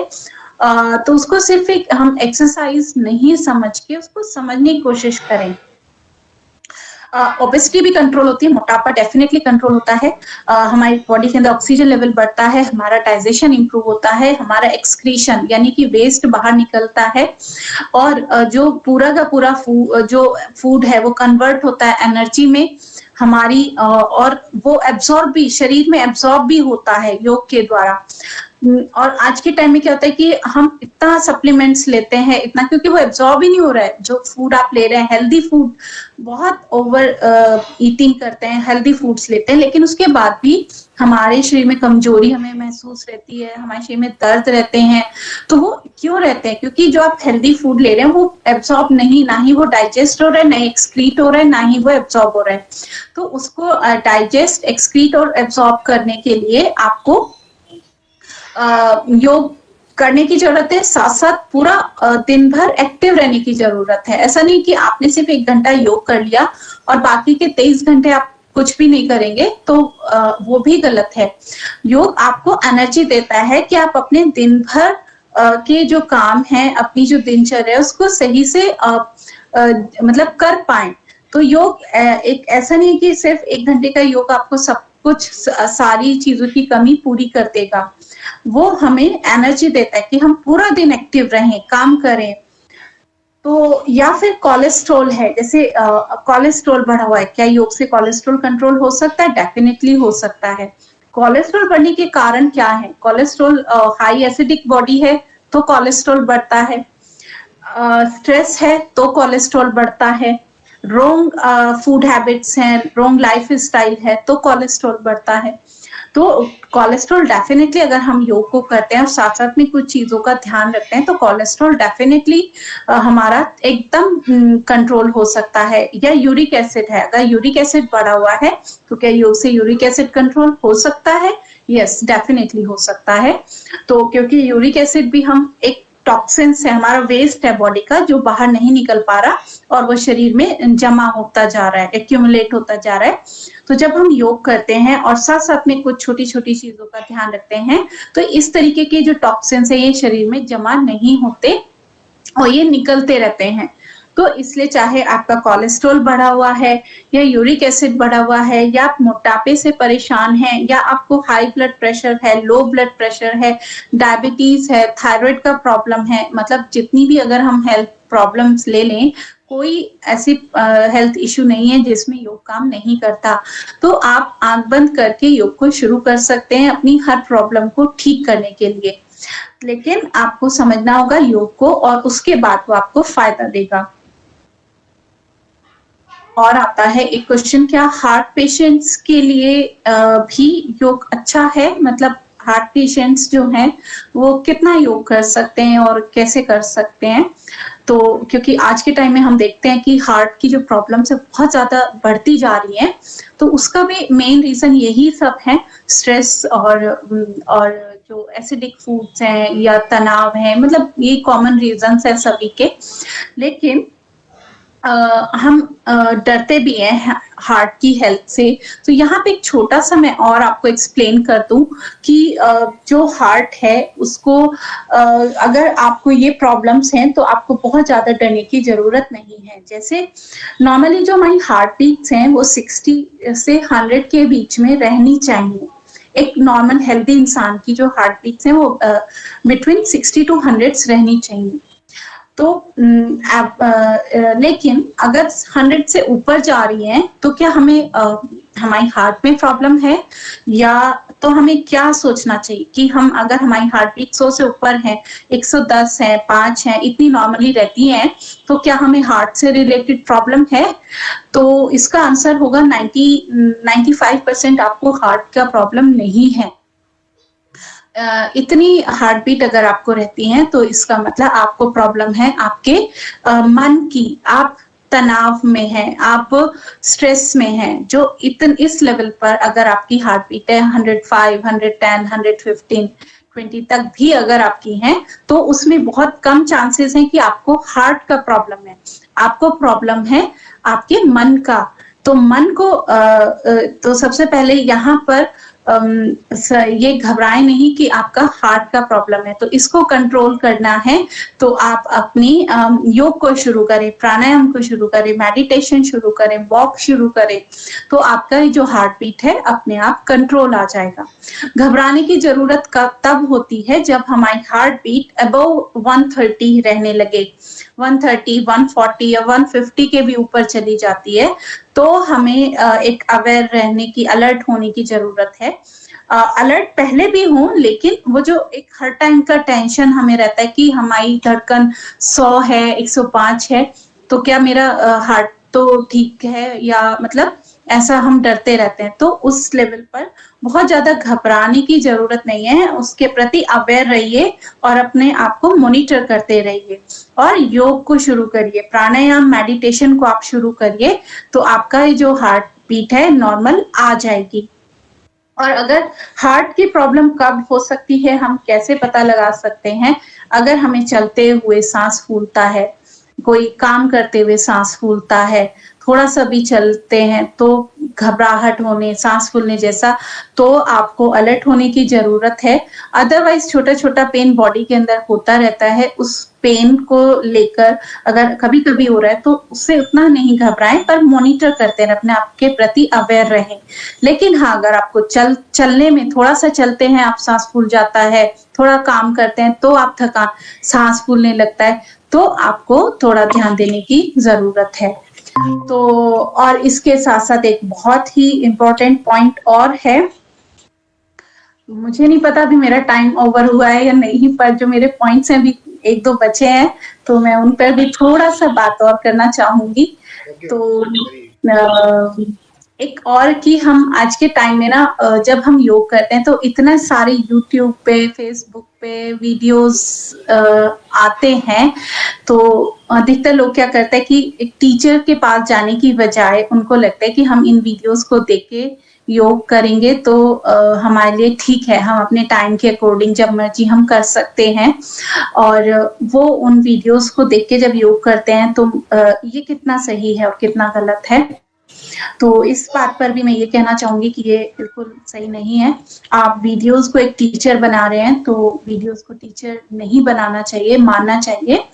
तो उसको सिर्फ एक हम एक्सरसाइज नहीं समझ के उसको समझने की कोशिश करें। ओबेसिटी भी कंट्रोल होती है, मोटापा डेफिनेटली कंट्रोल होता है, हमारी बॉडी के अंदर ऑक्सीजन लेवल बढ़ता है, हमारा डाइजेशन इंप्रूव होता है, हमारा एक्सक्रीशन यानी कि वेस्ट बाहर निकलता है, और जो पूरा का पूरा जो फूड है वो कन्वर्ट होता है एनर्जी में हमारी, और वो एब्जॉर्ब भी शरीर में एब्जॉर्ब भी होता है योग के द्वारा। और आज के टाइम में क्या होता है कि हम इतना सप्लीमेंट्स लेते हैं इतना, क्योंकि वो एब्जॉर्ब ही नहीं हो रहा है। जो फूड आप ले रहे हैं हेल्दी फूड, बहुत ओवर ईटिंग करते हैं, हेल्दी फूड्स लेते हैं, लेकिन उसके बाद भी हमारे शरीर में कमजोरी हमें महसूस रहती है, हमारे शरीर में दर्द रहते हैं। तो वो क्यों रहते हैं? क्योंकि जो आप हेल्दी फूड ले रहे हैं वो एब्जॉर्ब नहीं, ना ही वो डाइजेस्ट हो रहा है, ना एक्सक्रीट हो रहा है, ना ही वो एब्जॉर्ब हो रहा है। तो उसको डाइजेस्ट, एक्सक्रीट और एब्जॉर्ब करने के लिए आपको योग करने की जरूरत है, साथ साथ पूरा दिन भर एक्टिव रहने की जरूरत है। ऐसा नहीं कि आपने सिर्फ 1 घंटा योग कर लिया और बाकी के 23 घंटे आप कुछ भी नहीं करेंगे, तो वो भी गलत है। योग आपको एनर्जी देता है कि आप अपने दिन भर के जो काम है, अपनी जो दिनचर्या है, उसको सही से मतलब कर पाए। तो योग एक ऐसा नहीं कि सिर्फ 1 घंटे का योग आपको सब कुछ सारी चीजों की कमी पूरी कर देगा। वो हमें एनर्जी देता है कि हम पूरा दिन एक्टिव रहें, काम करें। तो या फिर कोलेस्ट्रॉल है, जैसे कोलेस्ट्रॉल बढ़ा हुआ है, क्या योग से कोलेस्ट्रॉल कंट्रोल हो सकता है? डेफिनेटली हो सकता है। कोलेस्ट्रॉल बढ़ने के कारण क्या है? कोलेस्ट्रॉल, हाई एसिडिक बॉडी है तो कोलेस्ट्रॉल बढ़ता है, स्ट्रेस है तो कोलेस्ट्रॉल बढ़ता है, रॉन्ग फूड हैबिट्स हैं, रॉन्ग लाइफ स्टाइल है तो कोलेस्ट्रॉल बढ़ता है। तो कोलेस्ट्रॉल डेफिनेटली अगर हम योग को करते हैं और साथ साथ में कुछ चीजों का ध्यान रखते हैं तो कोलेस्ट्रॉल डेफिनेटली हमारा एकदम कंट्रोल हो सकता है। या यूरिक एसिड है, अगर यूरिक एसिड बढ़ा हुआ है तो क्या योग से यूरिक एसिड कंट्रोल हो सकता है? यस, डेफिनेटली हो सकता है। तो क्योंकि यूरिक एसिड भी हम एक टॉक्सिन्स है, हमारा वेस्ट है बॉडी का जो बाहर नहीं निकल पा रहा और वो शरीर में जमा होता जा रहा है, एक्यूमुलेट होता जा रहा है। तो जब हम योग करते हैं और साथ साथ में कुछ छोटी छोटी चीजों का ध्यान रखते हैं तो इस तरीके के जो टॉक्सिन्स है ये शरीर में जमा नहीं होते और ये निकलते रहते हैं। तो इसलिए चाहे आपका कोलेस्ट्रॉल बढ़ा हुआ है या यूरिक एसिड बढ़ा हुआ है या आप मोटापे से परेशान हैं या आपको हाई ब्लड प्रेशर है, लो ब्लड प्रेशर है, डायबिटीज है, थायराइड का प्रॉब्लम है, मतलब जितनी भी अगर हम हेल्थ प्रॉब्लम्स ले लें, कोई ऐसी हेल्थ इश्यू नहीं है जिसमें योग काम नहीं करता। तो आप आंख बंद करके योग को शुरू कर सकते हैं अपनी हर प्रॉब्लम को ठीक करने के लिए, लेकिन आपको समझना होगा योग को और उसके बाद वो आपको फायदा देगा। और आता है एक क्वेश्चन, क्या हार्ट पेशेंट्स के लिए भी योग अच्छा है? मतलब हार्ट पेशेंट्स जो हैं वो कितना योग कर सकते हैं और कैसे कर सकते हैं? तो क्योंकि आज के टाइम में हम देखते हैं कि हार्ट की जो प्रॉब्लम्स है बहुत ज्यादा बढ़ती जा रही हैं, तो उसका भी मेन रीजन यही सब है, स्ट्रेस और जो एसिडिक फूड्स हैं या तनाव है, मतलब ये कॉमन रीजंस है सभी के। लेकिन हम डरते भी हैं हार्ट की हेल्थ से। तो यहाँ पे एक छोटा सा मैं और आपको एक्सप्लेन कर दूं कि जो हार्ट है उसको अगर आपको ये प्रॉब्लम्स हैं तो आपको बहुत ज्यादा डरने की जरूरत नहीं है। जैसे नॉर्मली जो हमारी हार्ट बीट्स हैं वो 60 से 100 के बीच में रहनी चाहिए। एक नॉर्मल हेल्दी इंसान की जो हार्ट बीट्स हैं वो बिटवीन 60 to 100 रहनी चाहिए। तो लेकिन अगर 100 से ऊपर जा रही है तो क्या हमें हमारी हार्ट में प्रॉब्लम है, या तो हमें क्या सोचना चाहिए कि हम अगर हमारी हार्ट बीट 100 से ऊपर है, 110 है, 5 है, इतनी नॉर्मली रहती है, तो क्या हमें हार्ट से रिलेटेड प्रॉब्लम है? तो इसका आंसर होगा 95% आपको हार्ट का प्रॉब्लम नहीं है। इतनी हार्ट बीट अगर आपको रहती है तो इसका मतलब आपको प्रॉब्लम है आपके मन की, आप तनाव में हैं, आप स्ट्रेस में हैं। जो इस लेवल पर अगर आपकी हार्ट बीट है 105, 110, 115, 20 तक भी अगर आपकी है तो उसमें बहुत कम चांसेस हैं कि आपको हार्ट का प्रॉब्लम है। आपको प्रॉब्लम है आपके मन का। तो मन को तो सबसे पहले यहाँ पर ये घबराए नहीं कि आपका हार्ट का प्रॉब्लम है, तो इसको कंट्रोल करना है तो आप अपनी योग को शुरू करें, प्राणायाम को शुरू करें, मेडिटेशन शुरू करें, वॉक शुरू करें, तो आपका जो हार्ट बीट है अपने आप कंट्रोल आ जाएगा। घबराने की जरूरत तब होती है जब हमारी हार्ट बीट अबव 130 रहने लगे, 130, 140 या 150 के भी ऊपर चली जाती है, तो हमें एक अवेयर रहने की, अलर्ट होने की जरूरत है। अलर्ट पहले भी हो, लेकिन वो जो एक हर टाइम का टेंशन हमें रहता है कि हमारी धड़कन 100 है, 105 है, तो क्या मेरा हार्ट तो ठीक है, या मतलब ऐसा हम डरते रहते हैं। तो उस लेवल पर बहुत ज्यादा घबराने की जरूरत नहीं है, उसके प्रति अवेयर रहिए और अपने आप को मॉनिटर करते रहिए और योग को शुरू करिए, प्राणायाम, मेडिटेशन को आप शुरू करिए, तो आपका जो हार्ट बीट है नॉर्मल आ जाएगी। और अगर हार्ट की प्रॉब्लम कब हो सकती है, हम कैसे पता लगा सकते हैं? अगर हमें चलते हुए सांस फूलता है, कोई काम करते हुए सांस फूलता है, थोड़ा सा भी चलते हैं तो घबराहट होने, सांस फूलने जैसा, तो आपको अलर्ट होने की जरूरत है। अदरवाइज छोटा छोटा पेन बॉडी के अंदर होता रहता है, उस पेन को लेकर अगर कभी कभी हो रहा है तो उससे उतना नहीं घबराएं, पर मॉनिटर करते हैं, अपने आप के प्रति अवेयर रहें। लेकिन हाँ, अगर आपको चलने में, थोड़ा सा चलते हैं आप सांस फूल जाता है, थोड़ा काम करते हैं तो आप थकान, सांस फूलने लगता है, तो आपको थोड़ा ध्यान देने की जरूरत है। तो और इसके साथ साथ एक बहुत ही इम्पोर्टेंट पॉइंट और है, मुझे नहीं पता अभी मेरा टाइम ओवर हुआ है या नहीं, पर जो मेरे पॉइंट्स हैं अभी 1-2 बचे हैं, तो मैं उन पर भी थोड़ा सा बात और करना चाहूंगी। तो एक और कि हम आज के टाइम में ना, जब हम योग करते हैं तो इतना सारे यूट्यूब पे, फेसबुक पे वीडियोस आते हैं, तो अधिकतर लोग क्या करते हैं कि एक टीचर के पास जाने की बजाय उनको लगता है कि हम इन वीडियोस को देख के योग करेंगे तो हमारे लिए ठीक है, हम अपने टाइम के अकॉर्डिंग जब मर्जी हम कर सकते हैं। और वो उन वीडियोस को देख के जब योग करते हैं तो ये कितना सही है और कितना गलत है। तो इस बात पर भी मैं ये कहना चाहूंगी कि ये बिल्कुल सही नहीं है। आप वीडियोस को एक टीचर बना रहे हैं तो वीडियोस को टीचर नहीं बनाना चाहिए, मानना चाहिए।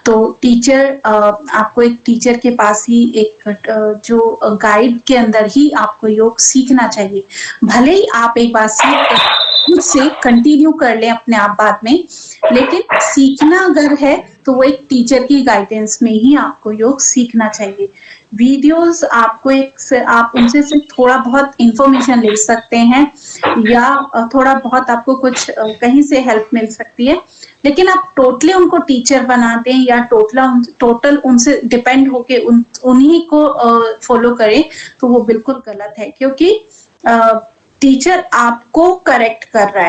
तो टीचर आपको एक टीचर के पास ही एक जो गाइड के अंदर ही आपको योग सीखना चाहिए। भले ही आप एक बार खुद से कंटिन्यू कर लें अपने आप बाद में, लेकिन सीखना अगर है तो वो एक टीचर की गाइडेंस में ही आपको योग सीखना चाहिए। वीडियोस आपको आप उनसे सिर्फ थोड़ा बहुत इंफॉर्मेशन ले सकते हैं या थोड़ा बहुत आपको कुछ कहीं से हेल्प मिल सकती है, लेकिन आप टोटली उनको टीचर बना दें या टोटल उनसे डिपेंड होके उन्हीं को फॉलो करें तो वो बिल्कुल गलत है। क्योंकि टीचर आपको करेक्ट कर रहा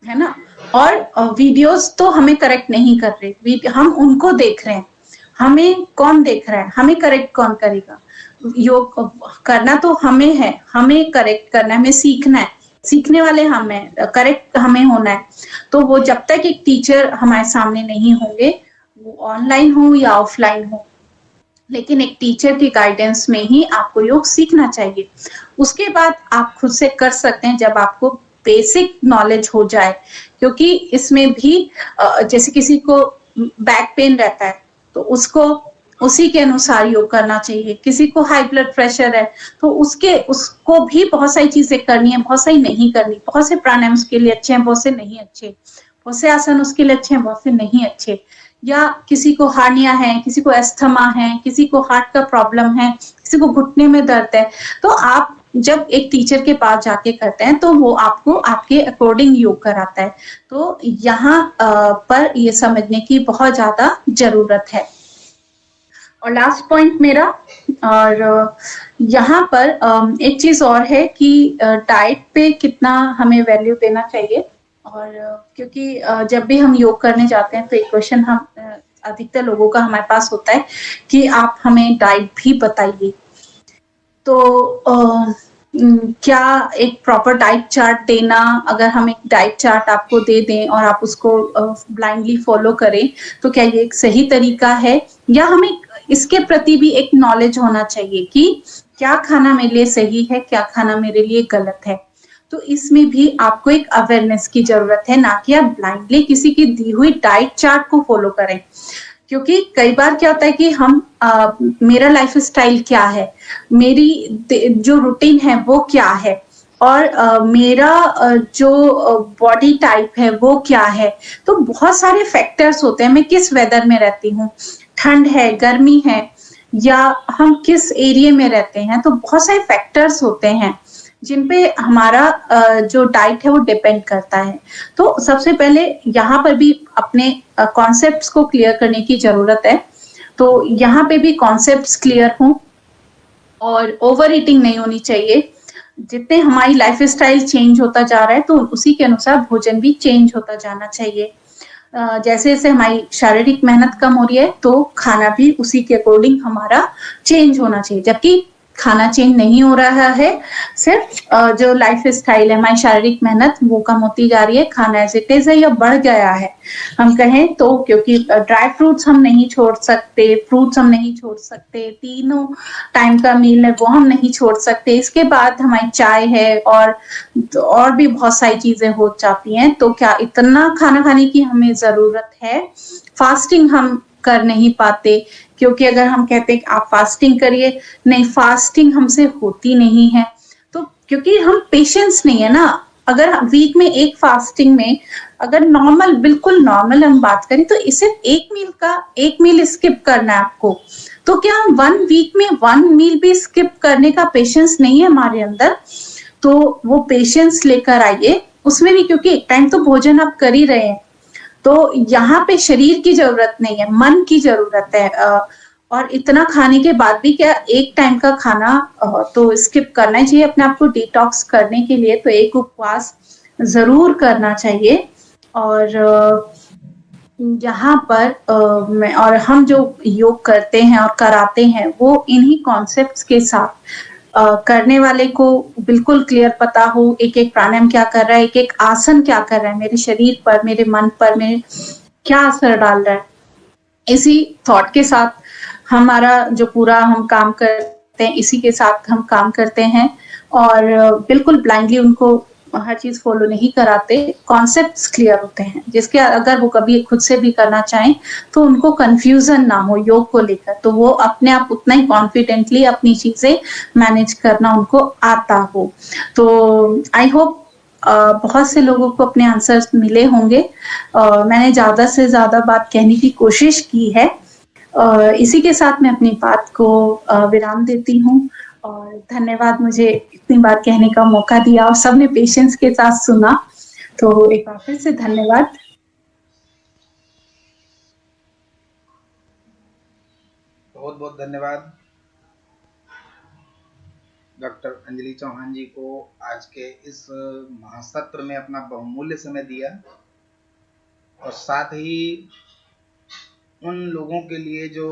है ना, और वीडियोस तो हमें करेक्ट नहीं कर रहे, हम उनको देख रहे हैं। हमें कौन देख रहा है, हमें करेक्ट कौन करेगा? योग करना तो हमें है, हमें करेक्ट करना है, हमें सीखना है, सीखने वाले हमें, करेक्ट हमें होना है। तो वो जब तक एक टीचर हमारे सामने नहीं होंगे, वो ऑनलाइन हो या ऑफलाइन हो, लेकिन एक टीचर की गाइडेंस में ही आपको योग सीखना चाहिए। उसके बाद आप खुद से कर सकते हैं जब आपको बेसिक नॉलेज हो जाए। क्योंकि इसमें भी जैसे किसी को बैक पेन रहता है तो उसको उसी के अनुसार योग करना चाहिए। किसी को हाई ब्लड प्रेशर है तो उसको भी बहुत सारी चीजें करनी है, बहुत सारी नहीं करनी। बहुत से प्राणायाम उसके लिए अच्छे हैं, बहुत से नहीं अच्छे। बहुत से आसन उसके लिए अच्छे हैं, बहुत से नहीं अच्छे। या किसी को हार्निया है, किसी को एस्थमा है, किसी को हार्ट का प्रॉब्लम है, किसी को घुटने में दर्द है। तो आप जब एक टीचर के पास जाके करते हैं तो वो आपको आपके अकॉर्डिंग योग कराता है। तो यहाँ पर ये समझने की बहुत ज्यादा जरूरत है। और लास्ट पॉइंट मेरा, और यहाँ पर एक चीज और है कि डाइट पे कितना हमें वैल्यू देना चाहिए। और क्योंकि जब भी हम योग करने जाते हैं तो एक क्वेश्चन हम अधिकतर लोगों का हमारे पास होता है कि आप हमें डाइट भी बताइए। तो क्या एक प्रॉपर डाइट चार्ट देना, अगर हम एक डाइट चार्ट आपको दे दें और आप उसको ब्लाइंडली फॉलो करें तो क्या ये एक सही तरीका है? या हमें इसके प्रति भी एक नॉलेज होना चाहिए कि क्या खाना मेरे लिए सही है, क्या खाना मेरे लिए गलत है। तो इसमें भी आपको एक अवेयरनेस की जरूरत है, ना कि आप ब्लाइंडली किसी की दी हुई डाइट चार्ट को फॉलो करें। क्योंकि कई बार क्या होता है कि हम मेरा लाइफ स्टाइल क्या है, मेरी जो रूटीन है वो क्या है, और मेरा जो बॉडी टाइप है वो क्या है। तो बहुत सारे फैक्टर्स होते हैं। मैं किस वेदर में रहती हूँ, ठंड है, गर्मी है, या हम किस एरिया में रहते हैं। तो बहुत सारे फैक्टर्स होते हैं जिन पे हमारा जो डाइट है वो डिपेंड करता है। तो सबसे पहले यहाँ पर भी अपने कॉन्सेप्ट्स को क्लियर करने की जरूरत है। तो यहाँ पे भी कॉन्सेप्ट्स क्लियर हों और ओवर ईटिंग नहीं होनी चाहिए। जितने हमारी लाइफ स्टाइल चेंज होता जा रहा है तो उसी के अनुसार भोजन भी चेंज होता जाना चाहिए। जैसे जैसे हमारी शारीरिक मेहनत कम हो रही है तो खाना भी उसी के अकॉर्डिंग हमारा चेंज होना चाहिए। जबकि खाना चेंज नहीं हो रहा है, सिर्फ जो लाइफ स्टाइल है, हमारी शारीरिक मेहनत वो कम होती जा रही है, खाना एज इट इज है या बढ़ गया है हम कहें तो। क्योंकि ड्राई फ्रूट्स हम नहीं छोड़ सकते, फ्रूट्स हम नहीं छोड़ सकते, तीनों टाइम का मील है वो हम नहीं छोड़ सकते। इसके बाद हमारी चाय है और भी बहुत सारी चीजें हो जाती हैं। तो क्या इतना खाना खाने की हमें जरूरत है? फास्टिंग हम कर नहीं पाते, क्योंकि अगर हम कहते हैं कि आप फास्टिंग करिए, नहीं, फास्टिंग हमसे होती नहीं है। तो क्योंकि हम पेशेंस नहीं है ना। अगर वीक में एक फास्टिंग में अगर नॉर्मल, बिल्कुल नॉर्मल हम बात करें तो इसे एक मील स्किप करना है आपको। तो क्या हम 1 वीक में 1 मील भी स्किप करने का पेशेंस नहीं है हमारे अंदर? तो वो पेशेंस लेकर आइए उसमें भी, क्योंकि एक टाइम तो भोजन आप कर ही रहे हैं। तो यहाँ पे शरीर की जरूरत नहीं है, मन की जरूरत है। और इतना खाने के बाद भी क्या एक टाइम का खाना तो स्किप करना चाहिए अपने आप को डिटॉक्स करने के लिए। तो एक उपवास जरूर करना चाहिए। और यहाँ पर और हम जो योग करते हैं और कराते हैं वो इन्हीं कॉन्सेप्ट्स के साथ करने वाले को बिल्कुल क्लियर पता हो एक एक प्राणायाम क्या कर रहा है, एक एक आसन क्या कर रहा है, मेरे शरीर पर, मेरे मन पर, मेरे क्या असर डाल रहा है। इसी थॉट के साथ हमारा जो पूरा हम काम करते हैं, इसी के साथ हम काम करते हैं और बिल्कुल ब्लाइंडली उनको हर चीज फॉलो नहीं कराते, कॉन्सेप्ट्स क्लियर होते हैं जिसके अगर वो कभी खुद से भी करना चाहें तो उनको कंफ्यूजन ना हो योग को लेकर, तो वो अपने आप उतना ही कॉन्फिडेंटली अपनी चीजें मैनेज करना उनको आता हो। तो आई होप बहुत से लोगों को अपने आंसर्स मिले होंगे। मैंने ज्यादा से ज्यादा बात कहने की कोशिश की है। इसी के साथ मैं अपनी बात को विराम देती हूँ और धन्यवाद मुझे इतनी बात कहने का मौका दिया और सबने पेशेंस के साथ सुना, तो एक बार फिर से धन्यवाद। बहुत बहुत धन्यवाद डॉक्टर अंजलि चौहान जी को आज के इस महासत्र में अपना बहुमूल्य समय दिया और साथ ही उन लोगों के लिए जो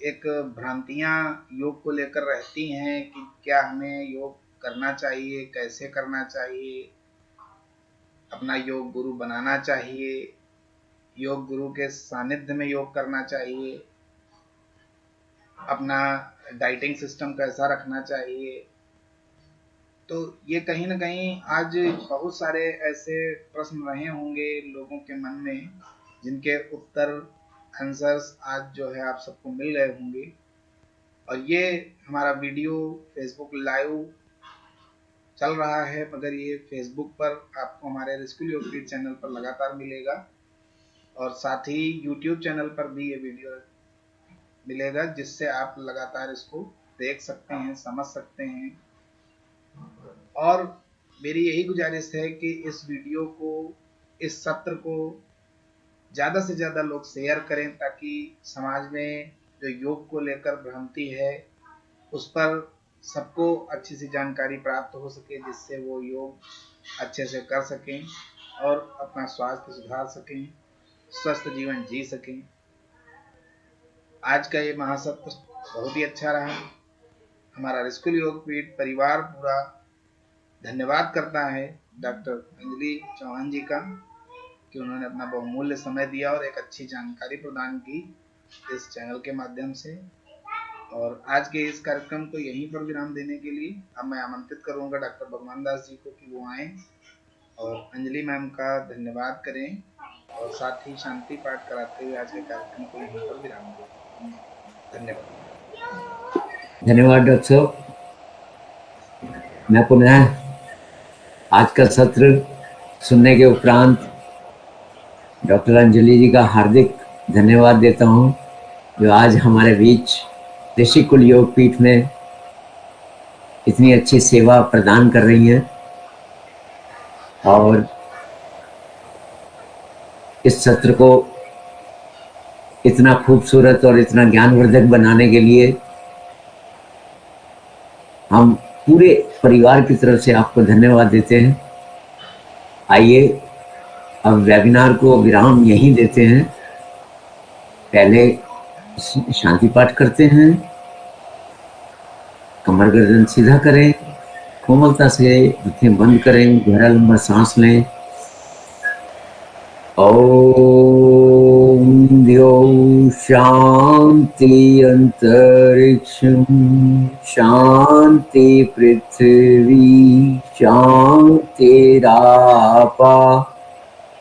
एक भ्रांतियां योग को लेकर रहती हैं कि क्या हमें योग करना चाहिए, कैसे करना चाहिए, अपना योग गुरु बनाना चाहिए, योग गुरु के सानिध्य में योग करना चाहिए, अपना डाइटिंग सिस्टम कैसा रखना चाहिए। तो ये कहीं ना कहीं आज बहुत सारे ऐसे प्रश्न रहे होंगे लोगों के मन में जिनके उत्तर आंसर्स आज जो है आप सबको मिल गए होंगे। और ये हमारा वीडियो फेसबुक लाइव चल रहा है, मगर ये फेसबुक पर आपको हमारे रेस्क्यू योगपीठ चैनल पर लगातार मिलेगा और साथ ही यूट्यूब चैनल पर भी ये वीडियो मिलेगा, जिससे आप लगातार इसको देख सकते हैं, समझ सकते हैं। और मेरी यही गुजारिश है कि इस वीडियो को, इस सत्र को ज़्यादा से ज़्यादा लोग शेयर करें ताकि समाज में जो योग को लेकर भ्रांति है उस पर सबको अच्छी सी जानकारी प्राप्त हो सके, जिससे वो योग अच्छे से कर सकें और अपना स्वास्थ्य सुधार सकें, स्वस्थ जीवन जी सकें। आज का ये महासत्र बहुत ही अच्छा रहा। हमारा रेस्क्यू योगपीठ परिवार पूरा धन्यवाद करता है डॉक्टर अंजलि चौहान जी का कि उन्होंने अपना बहुमूल्य समय दिया और एक अच्छी जानकारी प्रदान की इस चैनल के माध्यम से। और आज के इस कार्यक्रम को यहीं पर विराम देने के लिए अब मैं आमंत्रित करूंगा डॉक्टर भगवान दास जी को कि वो आएं और अंजलि मैम का धन्यवाद करें और साथ ही शांति पाठ कराते हुए आज के कार्यक्रम को यहीं पर विराम दें। धन्यवाद। धन्यवाद डॉक्टर साहब। मैं पुनः आज का सत्र सुनने के उपरांत डॉक्टर अंजलि जी का हार्दिक धन्यवाद देता हूं, जो आज हमारे बीच ऋषिकुल योगपीठ में इतनी अच्छी सेवा प्रदान कर रही हैं। और इस सत्र को इतना खूबसूरत और इतना ज्ञानवर्धक बनाने के लिए हम पूरे परिवार की तरफ से आपको धन्यवाद देते हैं। आइए अब वेबिनार को विराम यहीं देते हैं। पहले शांति पाठ करते हैं, कमर गर्दन सीधा करें, कोमलता से आंखें बंद करें, गहरा लंबा सांस लें। ओम द्यौ शांति अंतरिक्षं शांति पृथ्वी शांतिरापा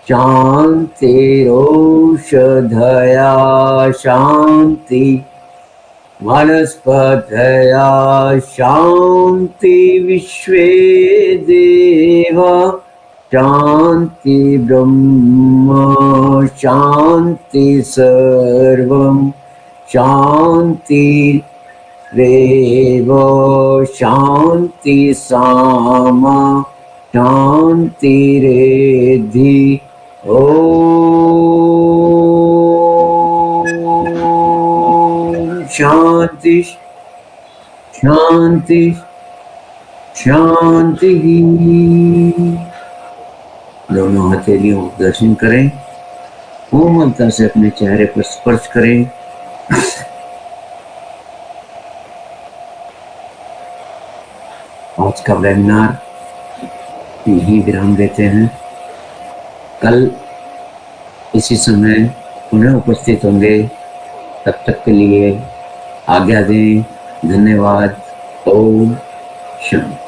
शांतिरोषधया शांति वनस्पतया शांति विश्वे देवा शांति ब्रह्म शांति सर्वं शांति रेव शांति सामा शांति रेधि। ओम शांति शांति शांति। दोनों हथेलियों को दर्शन करें, कोमलता से अपने चेहरे पर स्पर्श करें। आज का वेबिनार यहीं विराम देते हैं। कल इसी समय पुनः उपस्थित होंगे। तब तक के लिए आज्ञा दें। धन्यवाद। ओम शांति।